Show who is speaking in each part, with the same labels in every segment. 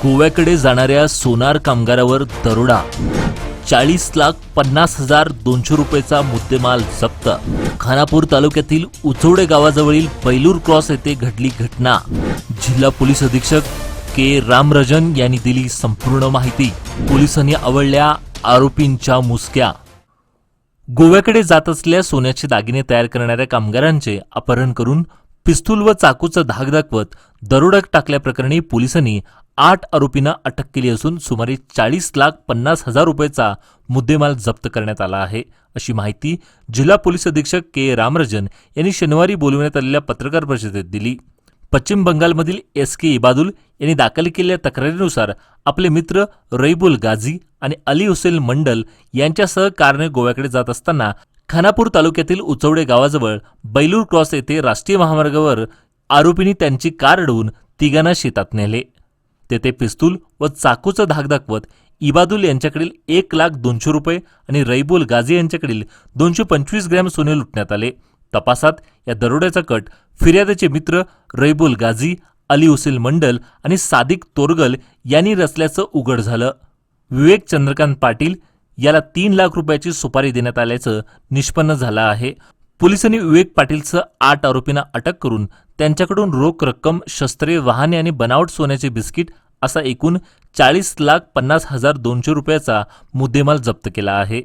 Speaker 1: गोव्याकडे जाणाऱ्या सोनार कामगारावर दरोडा, 40,50,200 रुपयेचा मुद्देमाल जप्त. खानापूर तालुक्यातील उचवडे गावाजवळील बैलूर क्रॉस येथे घडली घटना. जिल्हा पोलीस अधीक्षक के रामराजन यांनी दिली संपूर्ण माहिती. पोलिसांनी आवळल्या आरोपींच्या मुसक्या. गोव्याकडे जात असलेल्या सोन्याचे दागिने तयार करणाऱ्या कामगारांचे अपहरण करून पिस्तूल व चाकूचा धाक दाखवत दरोडा टाकल्याप्रकरणी पोलिसांनी 8 आरोपींना अटक केली असून सुमारे 40,50,000 रुपयाचा मुद्देमाल जप्त करण्यात आला आहे, अशी माहिती जिल्हा पोलीस अधीक्षक के रामराजन यांनी शनिवारी बोलवण्यात आलेल्या पत्रकार परिषदेत दिली. पश्चिम बंगालमधील SK इबादुल यांनी दाखल केलेल्या तक्रारीनुसार आपले मित्र रईबुल गाझी आणि अली हुसेन मंडल यांच्यासह कारने गोव्याकडे जात असताना खानापूर तालुक्यातील उचवडे गावाजवळ बैलूर क्रॉस येथे राष्ट्रीय महामार्गावर आरोपींनी त्यांची कार अडवून तिघांना शेतात नेले. तेथे पिस्तूल व चाकूचा धाक दाखवत इबादुल यांच्याकडील 1,02,00,000 रुपये आणि रईबुल गाझी यांच्याकडील 225 ग्रॅम सोने लुटण्यात आले. तपासात या दरोड्याचा कट फिर्यादीचे मित्र रईबुल गाझी, अली हुसेन मंडल आणि सादिक तोरगल यांनी रचल्याचं उघड झालं. विवेक चंद्रकांत पाटील याला 3 लाख रुपयाची सुपारी देण्यात आल्याचं निष्पन्न झालं आहे. पोलिसांनी विवेक पाटीलसह 8 आरोपींना अटक करून त्यांच्याकडून रोख रक्कम, शस्त्रे, वाहने आणि बनावट सोन्याचे बिस्किट असा एकूण 40,50,200 रुपयाचा मुद्देमाल जप्त केला आहे.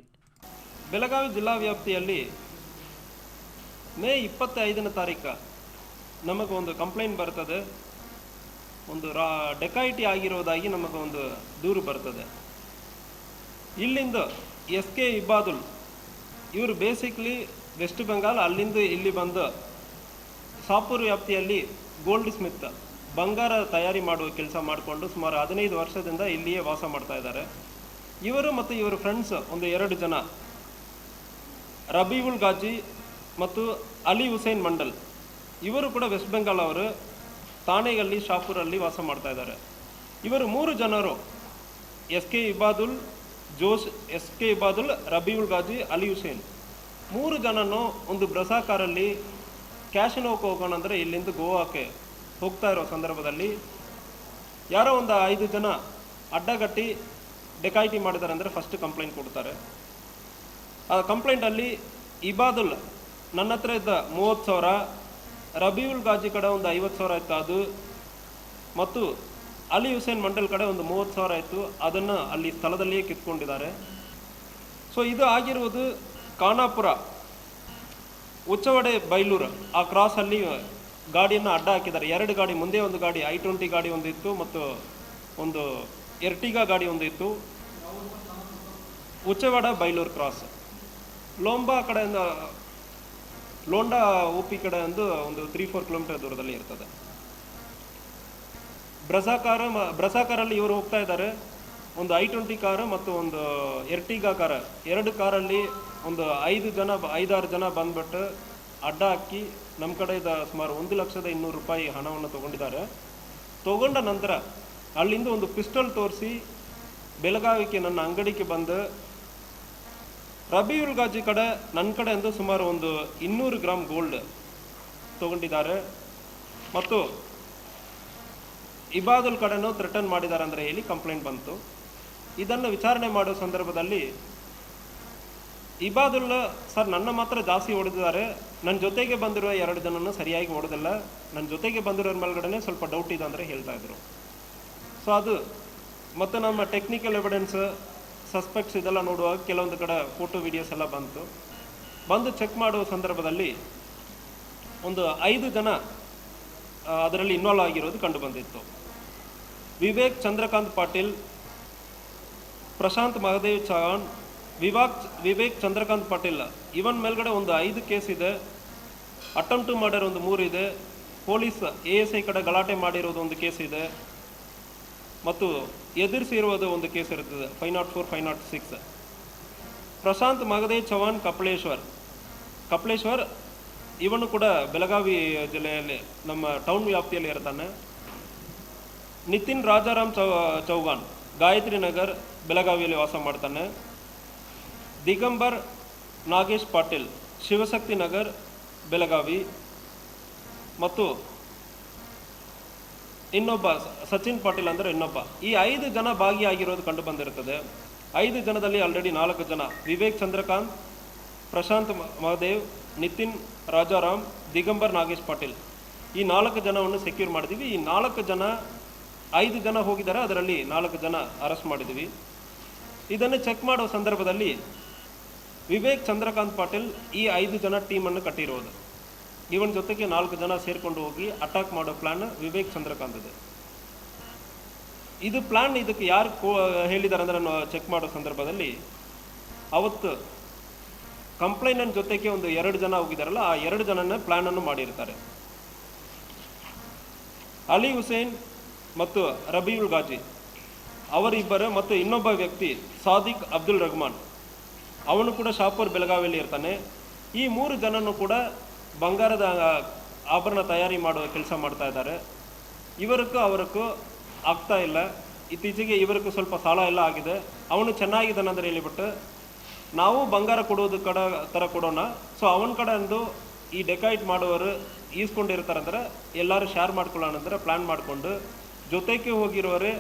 Speaker 2: ಬೆಳಗಾವಿ ಜಿಲ್ಲಾ ವ್ಯಾಪ್ತಿಯಲ್ಲಿ ಮೇ 25ನೇ ತಾರೀಕು ನಮಗೆ ಒಂದು ಕಂಪ್ಲೇಂಟ್ ಬರ್ತದೆ. ಒಂದು ಡೆಕಾಯಿಟಿ ಆಗಿರೋದಾಗಿ ನಮಗೆ ಒಂದು ದೂರು ಬರ್ತದೆ. ಇಲ್ಲಿಂದ SK ಇಬಾದುಲ್ ಇವರು ಬೇಸಿಕ್ಲಿ ವೆಸ್ಟ್ ಬೆಂಗಾಲ್, ಅಲ್ಲಿಂದ ಇಲ್ಲಿ ಬಂದು ಸಾಪೂರ್ ವ್ಯಾಪ್ತಿಯಲ್ಲಿ ಗೋಲ್ಡ್ ಸ್ಮಿತ್ ಬಂಗಾರ ತಯಾರಿ ಮಾಡುವ ಕೆಲಸ ಮಾಡಿಕೊಂಡು ಸುಮಾರು 15 ವರ್ಷದಿಂದ ಇಲ್ಲಿಯೇ ವಾಸ ಮಾಡ್ತಾ ಇದ್ದಾರೆ. ಇವರು ಮತ್ತು ಇವರ ಫ್ರೆಂಡ್ಸ್ ಒಂದು 2 ಜನ, ರಬೀವುಲ್ ಗಾಜಿ ಮತ್ತು ಅಲಿ ಹುಸೇನ್ ಮಂಡಲ್, ಇವರು ಕೂಡ ವೆಸ್ಟ್ ಬೆಂಗಾಲ್ ಅವರು, ಥಾಣೆಯಲ್ಲಿ ಶಾಪುರಲ್ಲಿ ವಾಸ ಮಾಡ್ತಾ ಇದ್ದಾರೆ. ಇವರು 3 ಜನರು SK ಇಬಾದುಲ್, SK ಇಬಾದುಲ್, ರಬೀವುಲ್ ಗಾಜಿ, ಅಲಿ ಹುಸೇನ್ 3 ಜನನು ಒಂದು ಬ್ರಸಾ ಕಾರಲ್ಲಿ ಕ್ಯಾಶಿನೋಕ್ಕೆ ಹೋಗೋಣ ಅಂದರೆ ಇಲ್ಲಿಂದ ಗೋವಾಕ್ಕೆ ಹೋಗ್ತಾ ಇರೋ ಸಂದರ್ಭದಲ್ಲಿ ಯಾರೋ ಒಂದು 5 ಜನ ಅಡ್ಡಗಟ್ಟಿ ಡೆಕಾಯಿಟಿ ಮಾಡಿದ್ದಾರೆ ಅಂದರೆ ಫಸ್ಟ್ ಕಂಪ್ಲೇಂಟ್ ಕೊಡ್ತಾರೆ. ಆ ಕಂಪ್ಲೇಂಟಲ್ಲಿ ಇಬಾದುಲ್ ನನ್ನ ಹತ್ರ ಇದ್ದ 30,000, ರಬೀವುಲ್ ಗಾಜಿ ಕಡೆ ಒಂದು 50,000 ಇತ್ತು ಅದು, ಮತ್ತು ಅಲಿ ಹುಸೇನ್ ಮಂಡಲ್ ಕಡೆ ಒಂದು 30,000 ಇತ್ತು, ಅದನ್ನು ಅಲ್ಲಿ ಸ್ಥಳದಲ್ಲಿಯೇ ಕಿತ್ಕೊಂಡಿದ್ದಾರೆ. ಸೊ ಇದು ಆಗಿರುವುದು ಖಾನಾಪುರ ಉಚ್ಚವಡೆ ಬೈಲೂರು ಆ ಕ್ರಾಸಲ್ಲಿ ಗಾಡಿಯನ್ನು ಅಡ್ಡ ಹಾಕಿದ್ದಾರೆ. 2 ಗಾಡಿ, ಮುಂದೆ ಒಂದು ಗಾಡಿ I-20 ಗಾಡಿ ಒಂದು ಇತ್ತು ಮತ್ತು ಒಂದು ಎರ್ಟಿಗಾ ಗಾಡಿ ಒಂದು ಇತ್ತು. ಉಚ್ಚವಡ ಬೈಲೂರು ಕ್ರಾಸ್ ಲೋಂಬಾ ಕಡೆಯಿಂದ ಲೋಂಡಾ OP ಕಡೆ ಒಂದು 3-4 ಕಿಲೋಮೀಟರ್ ದೂರದಲ್ಲಿ ಇರ್ತದೆ. ಬ್ರಸಾ ಕಾರಲ್ಲಿ ಇವರು ಹೋಗ್ತಾ ಇದ್ದಾರೆ. ಒಂದು I-20 ಕಾರು ಮತ್ತು ಒಂದು ಎರ್ಟಿಗಾ ಕಾರ್, 2 ಕಾರಲ್ಲಿ ಒಂದು 5-6 ಜನ ಬಂದ್ಬಿಟ್ಟು ಅಡ್ಡ ಹಾಕಿ ನಮ್ಮ ಕಡೆಯಿಂದ ಸುಮಾರು 1,200,000 ರೂಪಾಯಿ ಹಣವನ್ನು ತೊಗೊಂಡಿದ್ದಾರೆ. ತೊಗೊಂಡ ನಂತರ ಅಲ್ಲಿಂದ ಒಂದು ಪಿಸ್ಟಲ್ ತೋರಿಸಿ ಬೆಳಗಾವಿಗೆ ನನ್ನ ಅಂಗಡಿಗೆ ಬಂದು ರಬೀವುಲ್ ಗಾಜಿ ಕಡೆ ನನ್ನ ಕಡೆಯಿಂದ ಸುಮಾರು ಒಂದು 200 ಗ್ರಾಮ್ ಗೋಲ್ಡ್ ತೊಗೊಂಡಿದ್ದಾರೆ ಮತ್ತು ಇಬಾದುಲ್ ಕಡೆನೂ ಥ್ರೆಟನ್ ಮಾಡಿದ್ದಾರೆ ಅಂದರೆ ಹೇಳಿ ಕಂಪ್ಲೇಂಟ್ ಬಂತು. ಇದನ್ನು ವಿಚಾರಣೆ ಮಾಡೋ ಸಂದರ್ಭದಲ್ಲಿ ಇಬಾದುಲ್ ಸರ್ ನನ್ನ ಮಾತ್ರ ಜಾಸ್ತಿ ಹೊಡೆದಿದ್ದಾರೆ, ನನ್ನ ಜೊತೆಗೆ ಬಂದಿರುವ 2 ಜನನ್ನು ಸರಿಯಾಗಿ ಹೊಡೆದಿಲ್ಲ, ನನ್ನ ಜೊತೆಗೆ ಬಂದಿರೋರ ಮೇಲ್ಗಡೆ ಸ್ವಲ್ಪ ಡೌಟ್ ಇದೆ ಅಂದರೆ ಹೇಳ್ತಾ ಇದ್ರು. ಸೊ ಅದು ಮತ್ತು ನಮ್ಮ ಟೆಕ್ನಿಕಲ್ ಎವಿಡೆನ್ಸ್, ಸಸ್ಪೆಕ್ಟ್ಸ್ ಇದೆಲ್ಲ ನೋಡುವಾಗ ಕೆಲವೊಂದು ಕಡೆ ಫೋಟೋ ವಿಡಿಯೋಸ್ ಎಲ್ಲ ಬಂದು ಚೆಕ್ ಮಾಡುವ ಸಂದರ್ಭದಲ್ಲಿ ಒಂದು 5 ಜನ ಅದರಲ್ಲಿ ಇನ್ವಾಲ್ವ್ ಆಗಿರೋದು ಕಂಡು ಬಂದಿತ್ತು. ವಿವೇಕ್ ಚಂದ್ರಕಾಂತ್ ಪಾಟೀಲ್, ಪ್ರಶಾಂತ್ ಮಹದೇವ್ ಚೌಹಾಣ್, ವಿವೇಕ್ ಚಂದ್ರಕಾಂತ್ ಪಾಟೀಲ್ ಇವನ್ ಮೇಲ್ಗಡೆ ಒಂದು 5 ಕೇಸ್ ಇದೆ. ಅಟೆಂಪ್ಟ್ ಟು ಮರ್ಡರ್ ಒಂದು 3 ಇದೆ. ಪೊಲೀಸ್ ASI ಕಡೆ ಗಲಾಟೆ ಮಾಡಿರೋದು ಒಂದು ಕೇಸ್ ಇದೆ ಮತ್ತು ಎದುರಿಸಿರುವುದು ಒಂದು ಕೇಸ್ ಇರುತ್ತದೆ 504, 506. ಪ್ರಶಾಂತ್ ಮಹದೇವ್ ಚೌಹಾಣ್ ಕಪ್ಲೇಶ್ವರ್ ಇವನು ಕೂಡ ಬೆಳಗಾವಿ ಜಿಲ್ಲೆಯಲ್ಲಿ ನಮ್ಮ ಟೌನ್ ವ್ಯಾಪ್ತಿಯಲ್ಲಿ ಇರ್ತಾನೆ. ನಿತಿನ್ ರಾಜಾರಾಮ್ ಚೌಹಾಣ್ ಗಾಯತ್ರಿ ನಗರ್ ಬೆಳಗಾವಿಯಲ್ಲಿ ವಾಸ ಮಾಡ್ತಾನೆ. ದಿಗಂಬರ್ ನಾಗೇಶ್ ಪಾಟೀಲ್ ಶಿವಶಕ್ತಿ ನಗರ್ ಬೆಳಗಾವಿ ಮತ್ತು ಇನ್ನೊಬ್ಬ ಸಚಿನ್ ಪಾಟೀಲ್ ಅಂದರೆ ಇನ್ನೊಬ್ಬ. ಈ 5 ಜನ ಭಾಗಿಯಾಗಿರೋದು ಕಂಡು ಬಂದಿರುತ್ತದೆ. 5 ಜನದಲ್ಲಿ ಆಲ್ರೆಡಿ 4 ಜನ, ವಿವೇಕ್ ಚಂದ್ರಕಾಂತ್, ಪ್ರಶಾಂತ್ ಮಹದೇವ್, ನಿತಿನ್ ರಾಜಾರಾಮ್, ದಿಗಂಬರ್ ನಾಗೇಶ್ ಪಾಟೀಲ್, ಈ 4 ಜನವನ್ನು ಸೆಕ್ಯೂರ್ ಮಾಡಿದ್ದೀವಿ. ಈ 4 ಜನ, 5 ಜನ ಹೋಗಿದ್ದಾರೆ, ಅದರಲ್ಲಿ 4 ಜನ ಅರೆಸ್ಟ್ ಮಾಡಿದ್ದೀವಿ. ಇದನ್ನು ಚೆಕ್ ಮಾಡೋ ಸಂದರ್ಭದಲ್ಲಿ ವಿವೇಕ್ ಚಂದ್ರಕಾಂತ್ ಪಾಟೀಲ್ ಈ 5 ಜನ ಟೀಮನ್ನು ಕಟ್ಟಿರೋದು. ಇವನ ಜೊತೆಗೆ 4 ಜನ ಸೇರಿಕೊಂಡು ಹೋಗಿ ಅಟ್ಯಾಕ್ ಮಾಡೋ ಪ್ಲಾನ್ ವಿವೇಕ್ ಚಂದ್ರಕಾಂತ್ ಇದೆ. ಇದು ಪ್ಲಾನ್ ಇದಕ್ಕೆ ಯಾರು ಹೇಳಿದ್ದಾರೆ ಅಂದರೆ ನಾನು ಚೆಕ್ ಮಾಡೋ ಸಂದರ್ಭದಲ್ಲಿ ಅವತ್ತು ಕಂಪ್ಲೇಂಟ್ ಜೊತೆಗೆ ಒಂದು 2 ಜನ ಹೋಗಿದ್ದಾರಲ್ಲ, ಆ 2 ಜನನ ಪ್ಲಾನನ್ನು ಮಾಡಿರ್ತಾರೆ. ಅಲಿ ಹುಸೇನ್ ಮತ್ತು ರಬೀವುಲ್ ಗಾಜಿ ಅವರಿಬ್ಬರು ಮತ್ತು ಇನ್ನೊಬ್ಬ ವ್ಯಕ್ತಿ ಸಾದಿಕ್ ಅಬ್ದುಲ್ ರಹಮಾನ್, ಅವನು ಕೂಡ ಶಾಪುರ್ ಬೆಳಗಾವಿಯಲ್ಲಿ ಇರ್ತಾನೆ. ಈ 3 ಜನನು ಕೂಡ ಬಂಗಾರದ ಆಭರಣ ತಯಾರಿ ಮಾಡುವ ಕೆಲಸ ಮಾಡ್ತಾ ಇದ್ದಾರೆ. ಇವರಕ್ಕೂ ಅವರಕ್ಕೂ ಆಗ್ತಾ ಇಲ್ಲ. ಇತ್ತೀಚೆಗೆ ಇವರಕ್ಕೂ ಸ್ವಲ್ಪ ಸಾಲ ಎಲ್ಲ ಆಗಿದೆ. ಅವನು ಚೆನ್ನಾಗಿದ್ದಾನೆ ಅಂದರೆ ಹೇಳಿಬಿಟ್ಟು ನಾವು ಬಂಗಾರ ಕೊಡೋದು ಥರ ಕೊಡೋಣ, ಸೊ ಅವನ ಕಡೆ ಅಂದು ಈ ಡೆಕಾಯಿಟ್ ಮಾಡುವವರು ಈಸ್ಕೊಂಡಿರ್ತಾರಂದ್ರೆ ಎಲ್ಲರೂ ಶೇರ್ ಮಾಡ್ಕೊಳ್ಳೋಣ ಅಂದರೆ ಪ್ಲ್ಯಾನ್ ಮಾಡಿಕೊಂಡು ಜೊತೆಗೆ ಹೋಗಿರೋರೆ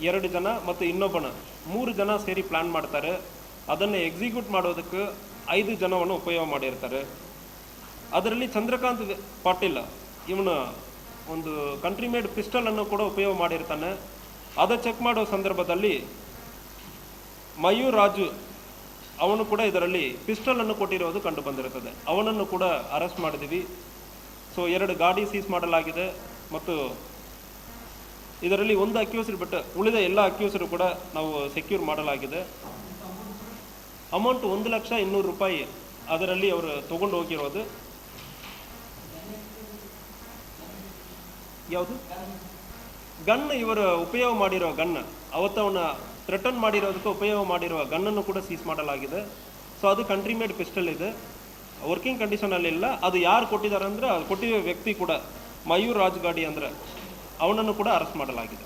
Speaker 2: 2 ಜನ ಮತ್ತು ಇನ್ನೊಬ್ಬನ 3 ಜನ ಸೇರಿ ಪ್ಲ್ಯಾನ್ ಮಾಡ್ತಾರೆ. ಅದನ್ನು ಎಕ್ಸಿಕ್ಯೂಟ್ ಮಾಡೋದಕ್ಕೆ 5 ಜನವನ್ನು ಉಪಯೋಗ ಮಾಡಿರ್ತಾರೆ. ಅದರಲ್ಲಿ ಚಂದ್ರಕಾಂತ್ ಪಾಟೀಲ್ ಇವನು ಒಂದು ಕಂಟ್ರಿ ಮೇಡ್ ಪಿಸ್ಟಲನ್ನು ಕೂಡ ಉಪಯೋಗ ಮಾಡಿರ್ತಾನೆ. ಅದು ಚೆಕ್ ಮಾಡೋ ಸಂದರ್ಭದಲ್ಲಿ ಮಯೂರ್ ರಾಜು ಅವನು ಕೂಡ ಇದರಲ್ಲಿ ಪಿಸ್ಟಲನ್ನು ಕೊಟ್ಟಿರೋದು ಕಂಡು ಬಂದಿರುತ್ತದೆ. ಅವನನ್ನು ಕೂಡ ಅರೆಸ್ಟ್ ಮಾಡಿದ್ದೀವಿ. ಸೊ 2 ಗಾಡಿ ಸೀಸ್ ಮಾಡಲಾಗಿದೆ ಮತ್ತು ಇದರಲ್ಲಿ ಒಂದು ಅಕ್ಯೂಸರ್ ಬಿಟ್ಟು ಉಳಿದ ಎಲ್ಲ ಅಕ್ಯೂಸರು ಕೂಡ ನಾವು ಸೆಕ್ಯೂರ್ ಮಾಡಲಾಗಿದೆ. ಅಮೌಂಟ್ 1,200,000 ರೂಪಾಯಿ ಅದರಲ್ಲಿ ಅವರು ತಗೊಂಡು ಹೋಗಿರೋದು. ಯಾವುದು ಗನ್, ಇವರು ಉಪಯೋಗ ಮಾಡಿರೋ ಗನ್, ಅವತ್ತು ಅವನ ಥ್ರೆಟನ್ ಮಾಡಿರೋದಕ್ಕೆ ಉಪಯೋಗ ಮಾಡಿರುವ ಗನ್ನನ್ನು ಕೂಡ ಸೀಸ್ ಮಾಡಲಾಗಿದೆ. ಸೊ ಅದು ಕಂಟ್ರಿ ಮೇಡ್ ಪಿಸ್ಟಲ್ ಇದೆ, ವರ್ಕಿಂಗ್ ಕಂಡೀಷನಲ್ಲಿ ಇಲ್ಲ. ಅದು ಯಾರು ಕೊಟ್ಟಿದ್ದಾರೆ ಅಂದರೆ ಅದು ಕೊಟ್ಟಿರೋ ವ್ಯಕ್ತಿ ಕೂಡ ಮಯೂರ್ ರಾಜ್ ಗಾಡಿ ಅಂದರೆ ಅವನನ್ನು ಕೂಡ ಅರೆಸ್ಟ್ ಮಾಡಲಾಗಿದೆ.